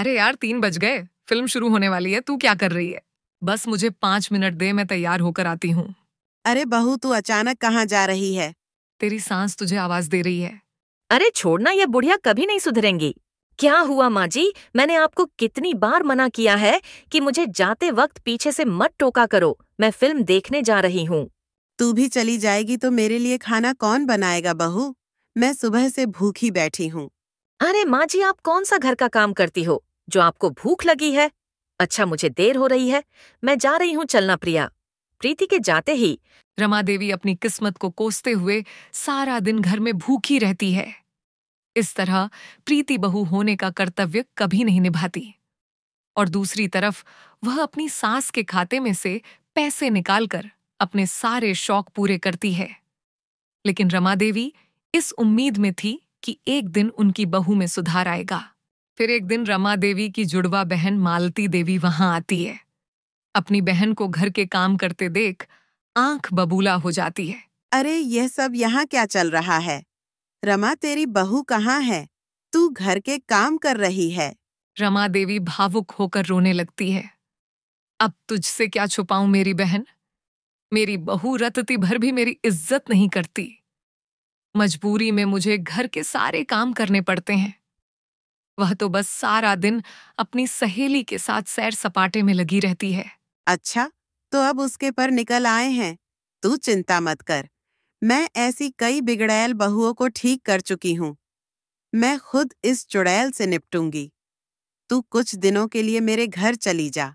अरे यार 3 बज गए, फिल्म शुरू होने वाली है। तू क्या कर रही है? बस मुझे 5 मिनट दे, मैं तैयार होकर आती हूँ। अरे बहू, तू अचानक कहाँ जा रही है? तेरी सांस तुझे आवाज दे रही है। अरे छोड़ना, ये बुढ़िया कभी नहीं सुधरेंगी। क्या हुआ माँ जी? मैंने आपको कितनी बार मना किया है कि मुझे जाते वक्त पीछे से मत टोका करो। मैं फिल्म देखने जा रही हूँ। तू भी चली जाएगी तो मेरे लिए खाना कौन बनाएगा बहू? मैं सुबह से भूखी बैठी हूँ। अरे माँ जी, आप कौन सा घर का काम करती हो जो आपको भूख लगी है? अच्छा, मुझे देर हो रही है, मैं जा रही हूँ। चलना प्रिया। प्रीति के जाते ही रमा देवी अपनी किस्मत को कोसते हुए सारा दिन घर में भूखी रहती है। इस तरह प्रीति बहू होने का कर्तव्य कभी नहीं निभाती और दूसरी तरफ वह अपनी सास के खाते में से पैसे निकालकर अपने सारे शौक पूरे करती है। लेकिन रमा देवी इस उम्मीद में थी कि एक दिन उनकी बहू में सुधार आएगा। फिर एक दिन रमा देवी की जुड़वा बहन मालती देवी वहां आती है। अपनी बहन को घर के काम करते देख आंख बबूला हो जाती है। अरे यह सब यहाँ क्या चल रहा है? रमा, तेरी बहू कहाँ है? तू घर के काम कर रही है। रमा देवी भावुक होकर रोने लगती है। अब तुझसे क्या छुपाऊं मेरी बहन, मेरी बहू रत्ती भर भी मेरी इज्जत नहीं करती। मजबूरी में मुझे घर के सारे काम करने पड़ते हैं। वह तो बस सारा दिन अपनी सहेली के साथ सैर सपाटे में लगी रहती है। अच्छा, तो अब उसके पर निकल आए हैं। तू चिंता मत कर, मैं ऐसी कई बिगड़ैल बहुओं को ठीक कर चुकी हूँ। मैं खुद इस चुड़ैल से निपटूंगी। तू कुछ दिनों के लिए मेरे घर चली जा।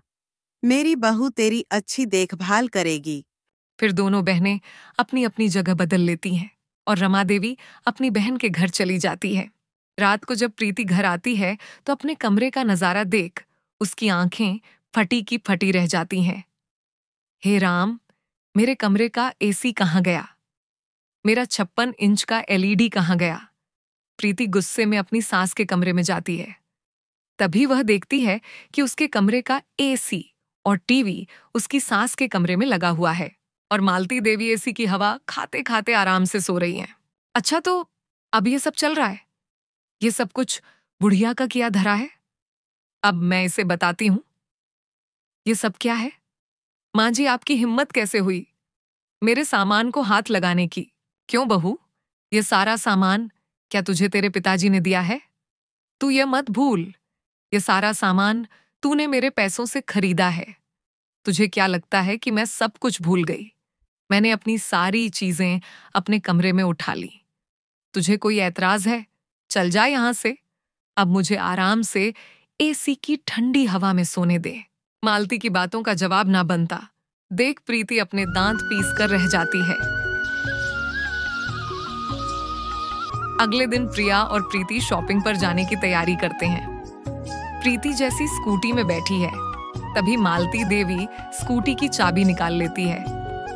मेरी बहू तेरी अच्छी देखभाल करेगी। फिर दोनों बहनें अपनी अपनी जगह बदल लेती हैं और रमा देवी अपनी बहन के घर चली जाती है। रात को जब प्रीति घर आती है तो अपने कमरे का नजारा देख उसकी आंखें फटी की फटी रह जाती हैं। हे राम, मेरे कमरे का एसी कहाँ गया? मेरा 56 इंच का एलईडी कहाँ गया? प्रीति गुस्से में अपनी सास के कमरे में जाती है। तभी वह देखती है कि उसके कमरे का एसी और टीवी उसकी सास के कमरे में लगा हुआ है और मालती देवी एसी की हवा खाते खाते आराम से सो रही हैं। अच्छा, तो अब ये सब चल रहा है? ये सब कुछ बुढ़िया का किया धरा है? अब मैं इसे बताती हूँ। ये सब क्या है? माँ जी, आपकी हिम्मत कैसे हुई मेरे सामान को हाथ लगाने की? क्यों बहू, ये सारा सामान क्या तुझे तेरे पिताजी ने दिया है? तू ये मत भूल, ये सारा सामान तूने मेरे पैसों से खरीदा है। तुझे क्या लगता है कि मैं सब कुछ भूल गई? मैंने अपनी सारी चीजें अपने कमरे में उठा ली। तुझे कोई ऐतराज है? चल जा यहां से। अब मुझे आराम से एसी की ठंडी हवा में सोने दे। मालती की बातों का जवाब ना बनता देख प्रीति अपने दांत पीस कर रह जाती है। अगले दिन प्रिया और प्रीति शॉपिंग पर जाने की तैयारी करते हैं। प्रीति जैसी स्कूटी में बैठी है तभी मालती देवी स्कूटी की चाबी निकाल लेती है।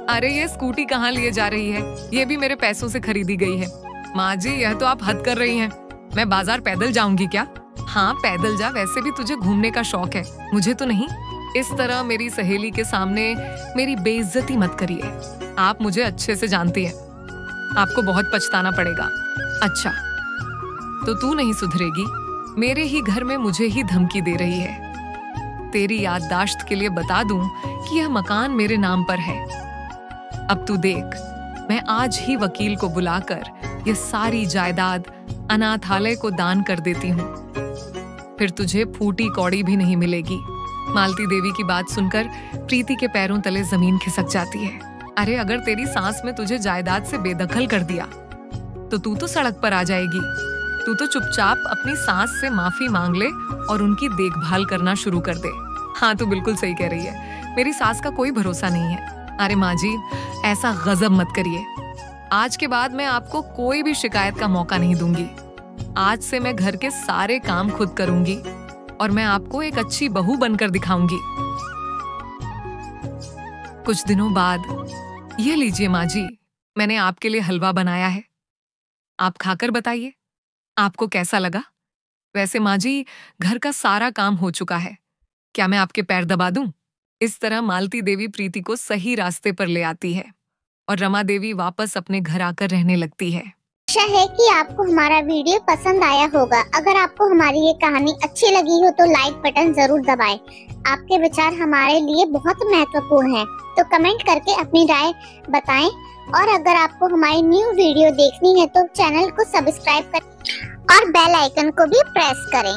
अरे ये स्कूटी कहाँ लिए जा रही है? ये भी मेरे पैसों से खरीदी गई है। माँ जी, यह तो आप हद कर रही हैं। मैं बाजार पैदल जाऊंगी क्या? हाँ पैदल जा, वैसे भी तुझे घूमने का शौक है, मुझे तो नहीं। इस तरह मेरी सहेली के सामने मेरी बेइज्जती मत करिए। आप मुझे अच्छे से जानती हैं, आपको बहुत पछताना पड़ेगा। अच्छा, तो तू नहीं सुधरेगी? मेरे ही घर में मुझे ही धमकी दे रही है। तेरी याददाश्त के लिए बता दूं कि यह मकान मेरे नाम पर है। अब तू देख, मैं आज ही वकील को बुलाकर यह सारी जायदाद अनाथालय को दान कर देती हूँ। फिर तुझे फूटी कौड़ी भी नहीं मिलेगी। मालती देवी की बात सुनकर प्रीति के पैरों तले जमीन खिसक जाती है। अरे अगर तेरी सास में तुझे जायदाद से बेदखल कर दिया तो तू तो सड़क पर आ जाएगी। तू तो चुपचाप अपनी सास से माफी मांग ले और उनकी देखभाल करना शुरू कर दे। हाँ, तू बिल्कुल सही कह रही है, मेरी सास का कोई भरोसा नहीं है। अरे माँ जी, ऐसा गजब मत करिए। आज के बाद मैं आपको कोई भी शिकायत का मौका नहीं दूंगी। आज से मैं घर के सारे काम खुद करूंगी और मैं आपको एक अच्छी बहू बनकर दिखाऊंगी। कुछ दिनों बाद, ये लीजिए माँ जी, मैंने आपके लिए हलवा बनाया है। आप खाकर बताइए आपको कैसा लगा। वैसे माँ जी, घर का सारा काम हो चुका है, क्या मैं आपके पैर दबा दूं? इस तरह मालती देवी प्रीति को सही रास्ते पर ले आती है और रमा देवी वापस अपने घर आकर रहने लगती है। आशा है कि आपको हमारा वीडियो पसंद आया होगा। अगर आपको हमारी ये कहानी अच्छी लगी हो तो लाइक बटन जरूर दबाएं। आपके विचार हमारे लिए बहुत महत्वपूर्ण हैं, तो कमेंट करके अपनी राय बताएं। और अगर आपको हमारी न्यू वीडियो देखनी है तो चैनल को सब्सक्राइब करें और बेल आइकन को भी प्रेस करें।